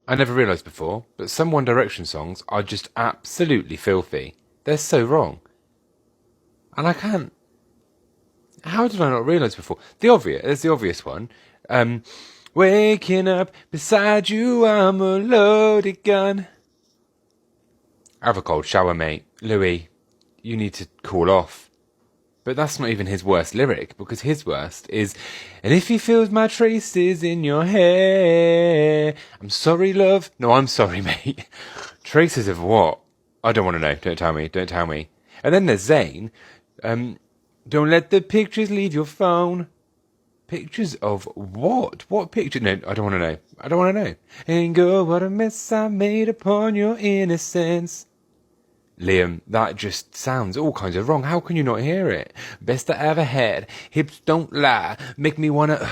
I never realised before, but some One Direction songs are just absolutely filthy. They're so wrong. And I can't. How did I not realise before? There's the obvious one. Um, Waking up beside you, I'm a loaded gun. Have a cold shower, mate. Louis, you need to cool off. But that's not even his worst lyric, because his worst is, and if he feels my traces in your hair, I'm sorry, love. No, I'm sorry, mate. Traces of what? I don't want to know. Don't tell me. Don't tell me. And then there's Zayn. Don't let the pictures leave your phone. Pictures of what? What picture? No, I don't want to know. I don't want to know. And go, what a mess I made upon your innocence. Liam, that just sounds all kinds of wrong. How can you not hear it? Best I ever had. Hips don't lie. Make me wanna...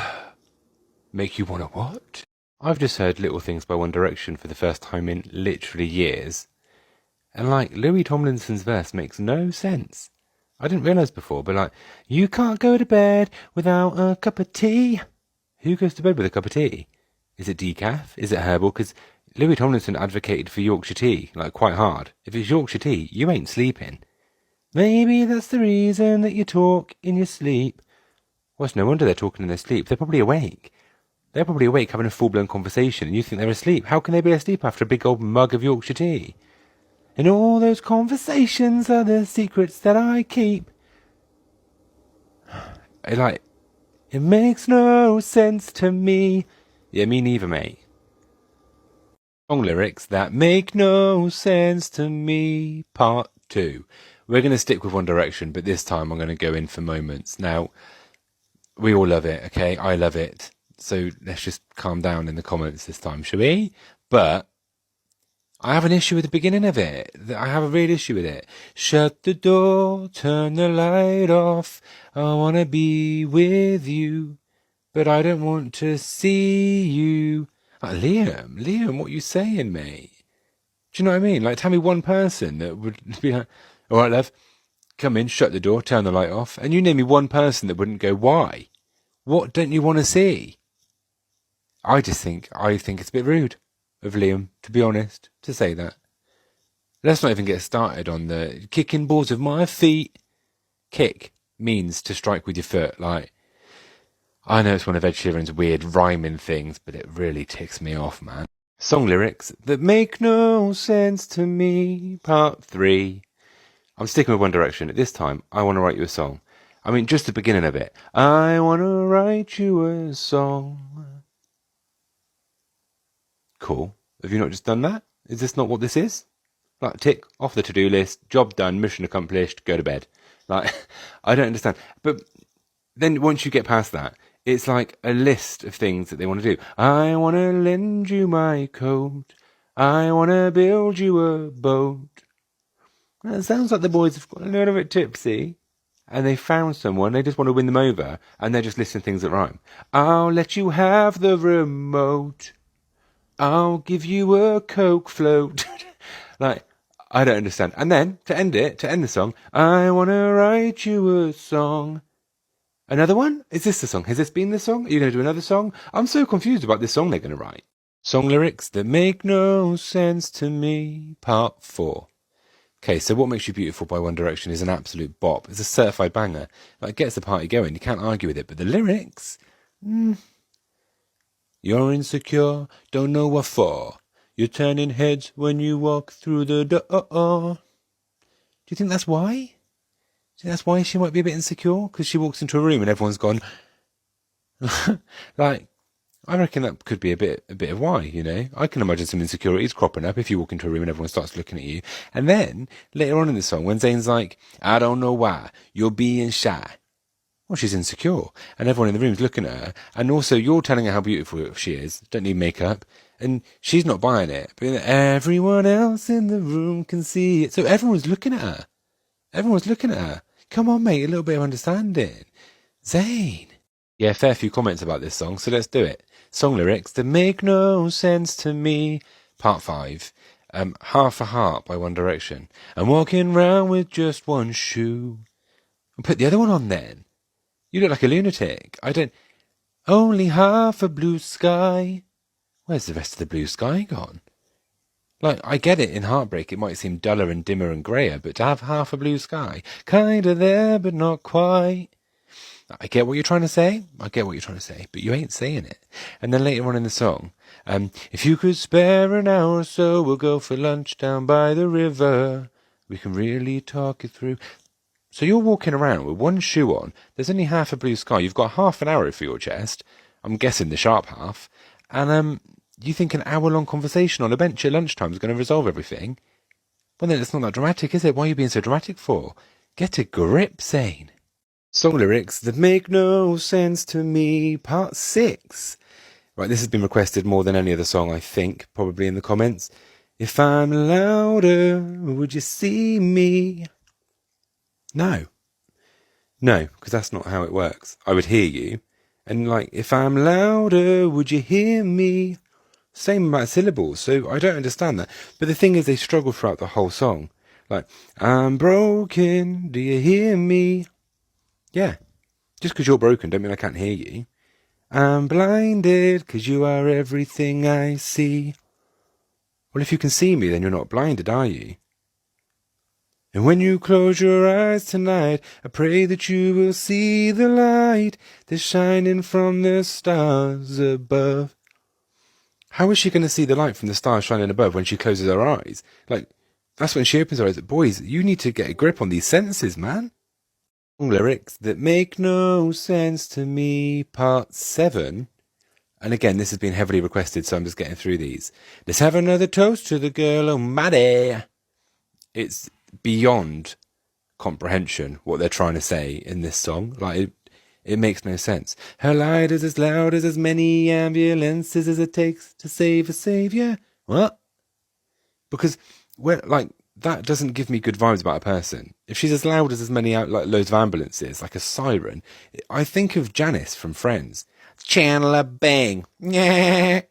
Make you wanna what? I've just heard Little Things by One Direction for the first time in literally years. And Louis Tomlinson's verse makes no sense. I didn't realise before, but you can't go to bed without a cup of tea. Who goes to bed with a cup of tea? Is it decaf? Is it herbal? Because Louis Tomlinson advocated for Yorkshire tea, quite hard. If it's Yorkshire tea, you ain't sleeping. Maybe that's the reason that you talk in your sleep. Well, it's no wonder they're talking in their sleep. They're probably awake. They're probably awake having a full-blown conversation, and you think they're asleep. How can they be asleep after a big old mug of Yorkshire tea? And all those conversations are the secrets that I keep. It makes no sense to me. Yeah, me neither, mate. Song lyrics that make no sense to me, part 2. We're going to stick with One Direction, but this time I'm going to go in for moments. Now, we all love it, okay? I love it. So let's just calm down in the comments this time, shall we? But I have an issue with the beginning of it. I have a real issue with it. Shut the door, turn the light off. I want to be with you, but I don't want to see you. Liam, what you saying, mate? Do you know what I mean? Tell me one person that would be like, all right, love, come in, shut the door, turn the light off. And you name me one person that wouldn't go, why? What don't you want to see? I think it's a bit rude of Liam, to be honest, to say that. Let's not even get started on the kicking balls with my feet. Kick means to strike with your foot. I know it's one of Ed Sheeran's weird rhyming things, but it really ticks me off, man. Song lyrics that make no sense to me, part 3. I'm sticking with One Direction. At this time, I want to write you a song. Just the beginning of it. I want to write you a song. Cool. Have you not just done that? Is this not what this is? Tick off the to-do list, job done, mission accomplished, go to bed. I don't understand. But then once you get past that, it's like a list of things that they want to do. I want to lend you my coat. I want to build you a boat. It sounds like the boys have got a little bit tipsy. And they found someone, they just want to win them over. And they're just listing things that rhyme. I'll let you have the remote. I'll give you a Coke float. I don't understand. And then, to end the song, I want to write you a song. Another one? Is this the song? Has this been the song? Are you going to do another song? I'm so confused about this song they're going to write. Song lyrics that make no sense to me, part 4. Okay, so What Makes You Beautiful by One Direction is an absolute bop. It's a certified banger. It gets the party going. You can't argue with it. But the lyrics? You're insecure, don't know what for. You're turning heads when you walk through the door. Do you think that's why? Do you think that's why she might be a bit insecure? Because she walks into a room and everyone's gone... I reckon that could be a bit of why, I can imagine some insecurities cropping up if you walk into a room and everyone starts looking at you. And then, later on in the song, when Zayn's like, I don't know why, you're being shy. Well, she's insecure, and everyone in the room's looking at her, and also you're telling her how beautiful she is, don't need makeup, and she's not buying it, but everyone else in the room can see it, so everyone's looking at her. Come on, mate, a little bit of understanding. Zayn. Yeah, fair few comments about this song, so let's do it. Song lyrics that make no sense to me, part 5. Half a Heart by One Direction. I'm walking round with just one shoe. And put the other one on then. You look like a lunatic. Only half a blue sky. Where's the rest of the blue sky gone? Like, I get it, in Heartbreak it might seem duller and dimmer and greyer, but to have half a blue sky, kinda there, but not quite. I get what you're trying to say, but you ain't saying it. And then later on in the song, if you could spare an hour or so, we'll go for lunch down by the river. We can really talk it through. So you're walking around with one shoe on, there's only half a blue sky, you've got half an arrow for your chest, I'm guessing the sharp half, and you think an hour-long conversation on a bench at lunchtime is going to resolve everything? Well, then it's not that dramatic, is it? Why are you being so dramatic for? Get a grip, Zane. Song lyrics that make no sense to me, part 6. Right, this has been requested more than any other song, I think, probably in the comments. If I'm louder, would you see me? No, because that's not how it works. I would hear you. And like, if I'm louder, would you hear me? Same amount of syllables, so I don't understand that. But the thing is, they struggle throughout the whole song. Like, I'm broken, do you hear me? Yeah, just because you're broken don't mean I can't hear you. I'm blinded because you are everything I see. Well, if you can see me, then you're not blinded, are you? And when you close your eyes tonight, I pray that you will see the light that's shining from the stars above. How is she going to see the light from the stars shining above when she closes her eyes? Like, that's when she opens her eyes. Boys, you need to get a grip on these sentences, man. Lyrics that make no sense to me, part 7. And again, this has been heavily requested, so I'm just getting through these. Let's have another toast to the girl, oh Maddie. It's beyond comprehension what they're trying to say in this song. Like, it makes no sense. Her light is as loud as many ambulances as it takes to save a savior. What? Because that doesn't give me good vibes about a person. If she's as loud as many loads of ambulances, like a siren, I think of Janice from Friends. Chandler Bing. Yeah.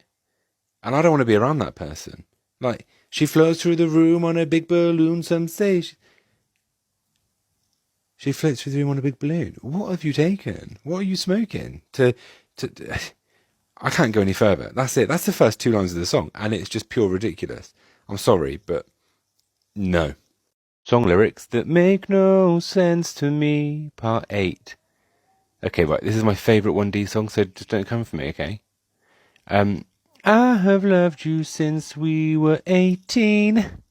And I don't want to be around that person. Like, she floats through the room on a big balloon, some say. She floats through the room on a big balloon. What have you taken? What are you smoking? I can't go any further. That's it. That's the first 2 lines of the song, and it's just pure ridiculous. I'm sorry, but no. Song lyrics that make no sense to me, part 8. Okay, right, this is my favourite 1D song, so just don't come for me, okay? I have loved you since we were 18.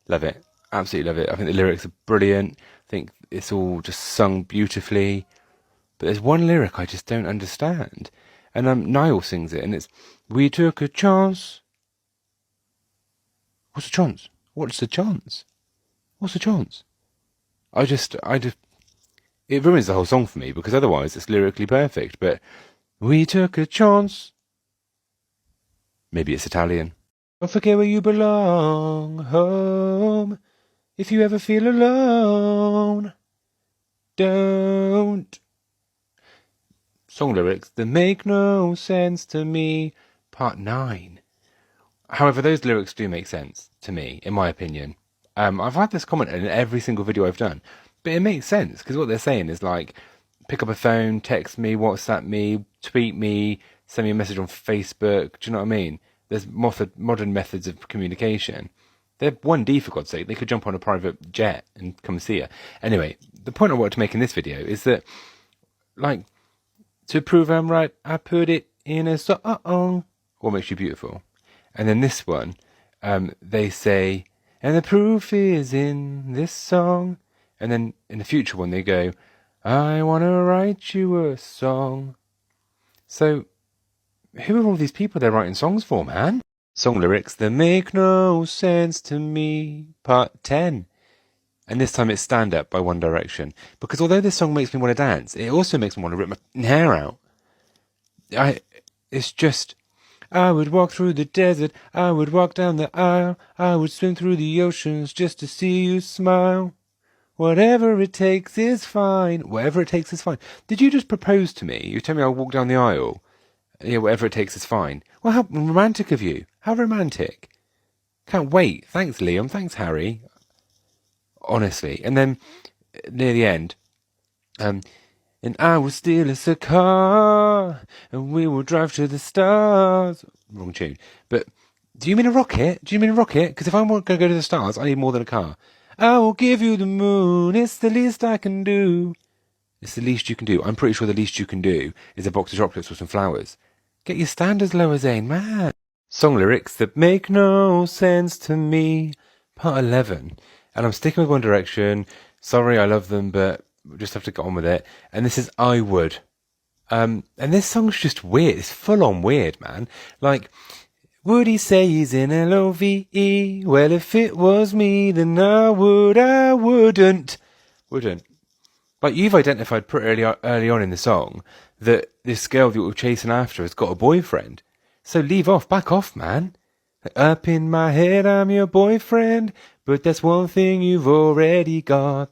Love it. Absolutely love it. I think the lyrics are brilliant. I think it's all just sung beautifully. But there's one lyric I just don't understand. And Niall sings it, and it's, we took a chance. What's a chance? What's the chance? What's the chance? It ruins the whole song for me, because otherwise it's lyrically perfect. But we took a chance. Maybe it's Italian. Don't forget where you belong, home. If you ever feel alone, don't. Song lyrics that make no sense to me, part 9. However, those lyrics do make sense to me, in my opinion. I've had this comment in every single video I've done, but it makes sense, because what they're saying is like, pick up a phone, text me, WhatsApp me, tweet me, send me a message on Facebook. Do you know what I mean? There's modern methods of communication. They're 1D, for God's sake. They could jump on a private jet and come see her. Anyway, the point I wanted to make in this video is that, like, to prove I'm right, I put it in a song. What makes you beautiful? And then this one, they say, and the proof is in this song. And then in the future one, they go, I want to write you a song. So, who are all these people they're writing songs for, man? Song lyrics that make no sense to me, part 10. And this time it's Stand Up by One Direction. Because although this song makes me want to dance, it also makes me want to rip my hair out. It's just, I would walk through the desert, I would walk down the aisle, I would swim through the oceans just to see you smile. Whatever it takes is fine. Whatever it takes is fine. Did you just propose to me? You tell me I'll walk down the aisle. Yeah, whatever it takes is fine. Well, how romantic of you. How romantic. Can't wait. Thanks, Liam. Thanks, Harry. Honestly. And then, near the end, And I will steal us a car, and we will drive to the stars. Wrong tune. But do you mean a rocket? Do you mean a rocket? Because if I'm going to go to the stars, I need more than a car. I will give you the moon. It's the least I can do. It's the least you can do. I'm pretty sure the least you can do is a box of chocolates with some flowers. Get your standards lower, Zayn, man. Song lyrics that make no sense to me. Part 11. And I'm sticking with One Direction. Sorry, I love them, but we'll just have to get on with it. And this is I Would. And this song's just weird. It's full on weird, man. Like, would he say he's in L-O-V-E? Well, if it was me, then I wouldn't. Wouldn't. Like, you've identified pretty early on in the song that this girl that you're chasing after has got a boyfriend. So leave off, back off, man. Up in my head, I'm your boyfriend, but that's one thing you've already got.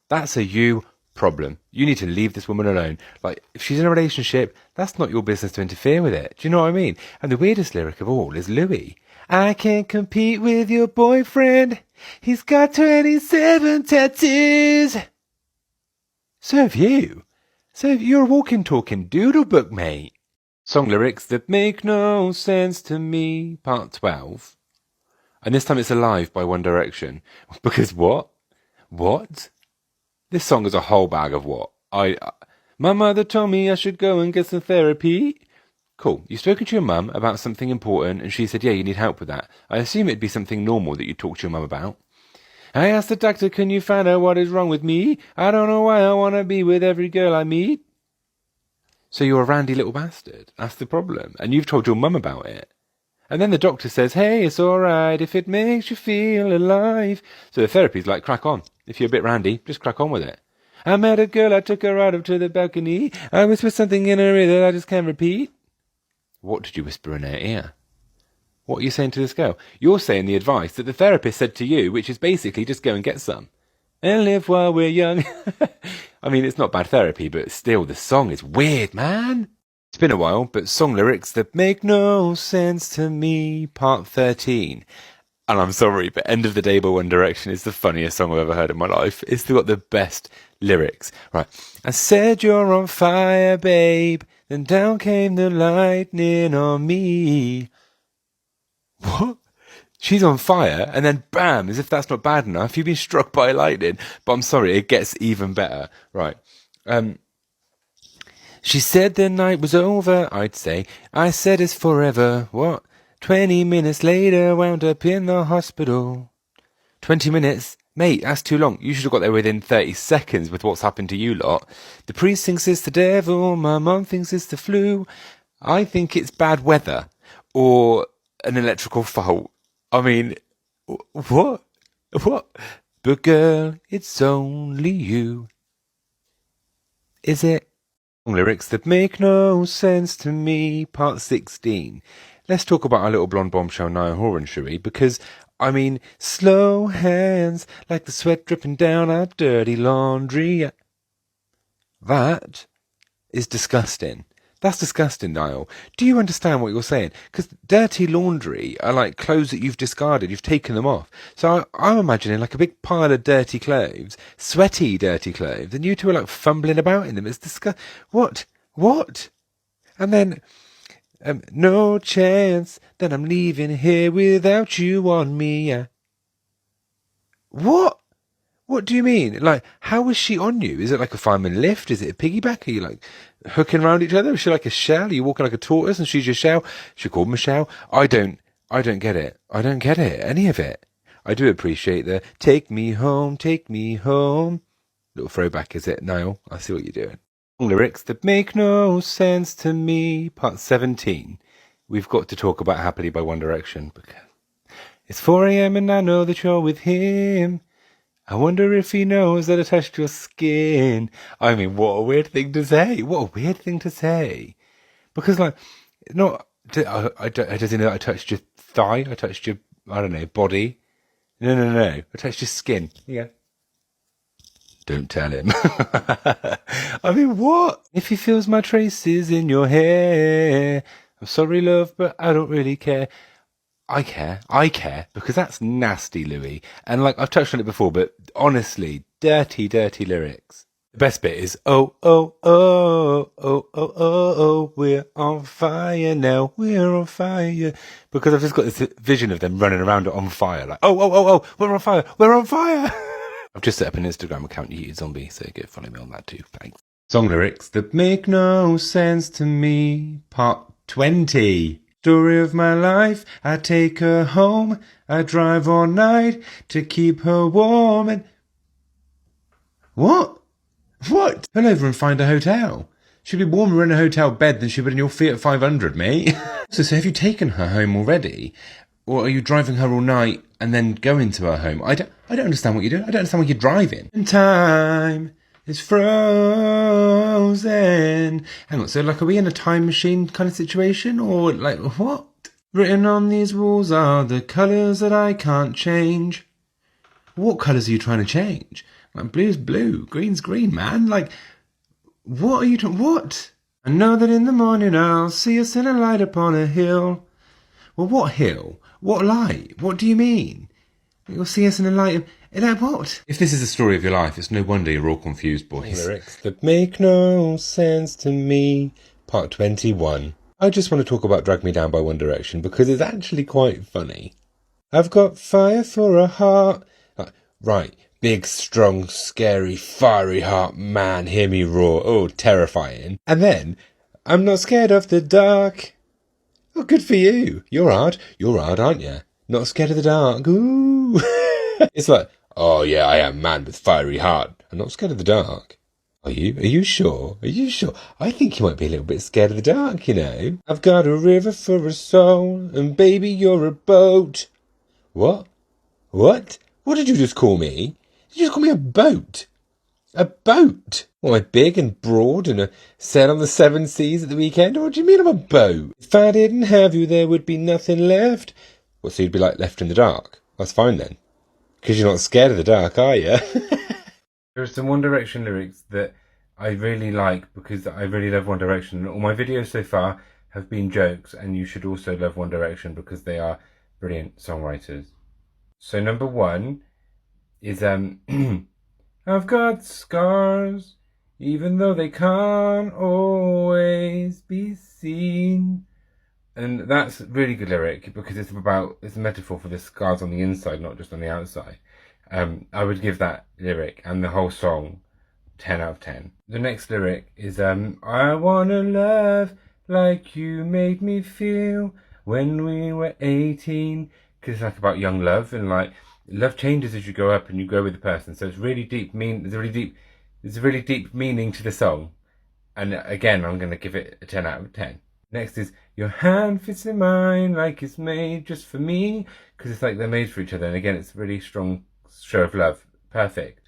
That's a you problem. You need to leave this woman alone. Like, if she's in a relationship, that's not your business to interfere with it. Do you know what I mean? And the weirdest lyric of all is Louis. I can't compete with your boyfriend. He's got 27 tattoos. So have you. So you're a walking, talking doodle book, mate. Song lyrics that make no sense to me, part 12. And this time it's Alive by One Direction. Because what? What? This song is a whole bag of what? My mother told me I should go and get some therapy. Cool. You've spoken to your mum about something important and she said, yeah, you need help with that. I assume it'd be something normal that you'd talk to your mum about. I asked the doctor, can you find out what is wrong with me? I don't know why I want to be with every girl I meet. So you're a randy little bastard. That's the problem. And you've told your mum about it. And then the doctor says, hey, it's all right if it makes you feel alive. So the therapy's like, crack on. If you're a bit randy, just crack on with it. I met a girl, I took her out up to the balcony. I whispered something in her ear that I just can't repeat. What did you whisper in her ear? What are you saying to this girl? You're saying the advice that the therapist said to you, which is basically just go and get some. And live while we're young. I mean, it's not bad therapy, but still, the song is weird, man. It's been a while, but song lyrics that make no sense to me, part 13. And I'm sorry, but End of the Day by One Direction is the funniest song I've ever heard in my life. It's got the best lyrics. Right. I said you're on fire, babe. Then down came the lightning on me. What? She's on fire, and then bam, as if that's not bad enough, you've been struck by lightning. But I'm sorry, it gets even better. Right. She said the night was over, I'd say. I said it's forever. What? 20 minutes later, wound up in the hospital. 20 minutes? Mate, that's too long. You should have got there within 30 seconds with what's happened to you lot. The priest thinks it's the devil, my mum thinks it's the flu. I think it's bad weather. Or an electrical fault. I mean, what? What? But girl, it's only you. Is it? Lyrics that make no sense to me, part 16. Let's talk about our little blonde bombshell Niall Horan, shall we? Because, I mean, slow hands, like the sweat dripping down our dirty laundry. That is disgusting. That's disgusting, Niall. Do you understand what you're saying? Because dirty laundry are like clothes that you've discarded. You've taken them off. So I'm imagining like a big pile of dirty clothes, sweaty dirty clothes, and you two are like fumbling about in them. It's disgusting. What? What? And then, no chance that I'm leaving here without you on me. What? What do you mean? Like, how was she on you? Is it like a fireman lift? Is it a piggyback? Are you like hooking around each other? Is she like a shell? Are you walking like a tortoise and she's your shell? She called Michelle. I don't get it. I don't get it. Any of it. I do appreciate the take me home, take me home. Little throwback, is it, Niall? I see what you're doing. Lyrics that make no sense to me. Part 17. We've got to talk about Happily by One Direction because it's 4 a.m. and I know that you're with him. I wonder if he knows that I touched your skin. I mean, what a weird thing to say. What a weird thing to say. Because, like, no, does he know that I touched your thigh? I touched your, I don't know, body? No. I touched your skin. Yeah. Don't tell him. I mean, what? If he feels my traces in your hair. I'm sorry, love, but I don't really care. I care, because that's nasty, Louis. And like, I've touched on it before, but honestly, dirty, dirty lyrics. The best bit is, oh, oh, oh, oh, oh, oh, oh, we're on fire now, we're on fire. Because I've just got this vision of them running around on fire, like, oh, oh, oh, oh, we're on fire, we're on fire. I've just set up an Instagram account, You Zombie, so go follow me on that too, thanks. Song lyrics that make no sense to me, part 20. Story of my life, I take her home, I drive all night to keep her warm and... What? What? Pull over and find a hotel. She'll be warmer in a hotel bed than she would in your Fiat 500, mate. So have you taken her home already? Or are you driving her all night and then going to her home? I don't understand what you're doing. I don't understand what you're driving. And time is frozen. Hang on, so like, are we in a time machine kind of situation? Or like, what? Written on these walls are the colours that I can't change. What colours are you trying to change? Like, blue's blue, green's green, man. Like, what are you talking? What? I know that in the morning I'll see us in a light upon a hill. Well, what hill? What light? What do you mean? You'll see us in a light. Like what? If this is the story of your life, it's no wonder you're all confused, boys. Lyrics that make no sense to me. Part 21. I just want to talk about Drag Me Down by One Direction because it's actually quite funny. I've got fire for a heart. Right. Big, strong, scary, fiery heart man, hear me roar. Oh, terrifying. And then, I'm not scared of the dark. Oh, good for you. You're hard, aren't you? Not scared of the dark. Ooh. It's like, oh yeah, I am man with fiery heart. I'm not scared of the dark. Are you? Are you sure? Are you sure? I think you might be a little bit scared of the dark, you know. I've got a river for a soul, and baby, you're a boat. What? What? What did you just call me? Did you just call me a boat? A boat? Well, am I big and broad and sail on the 7 seas at the weekend? Or what do you mean I'm a boat? If I didn't have you, there would be nothing left. Well, so you'd be like left in the dark. That's fine then. Because you're not scared of the dark, are you? There are some One Direction lyrics that I really like because I really love One Direction. All my videos so far have been jokes, and you should also love One Direction because they are brilliant songwriters. So number 1 is I've got scars, even though they can't always be seen. And that's a really good lyric because it's a metaphor for the scars on the inside, not just on the outside. I would give that lyric and the whole song 10 out of 10. The next lyric is I wanna love like you made me feel when we were 18. Because it's like about young love, and like love changes as you grow up and you grow with the person. So it's really deep. There's a really deep meaning to the song. And again, I'm going to give it a 10 out of 10. Next is your hand fits in mine like it's made just for me, because it's like they're made for each other. And again, it's a really strong show of love. Perfect.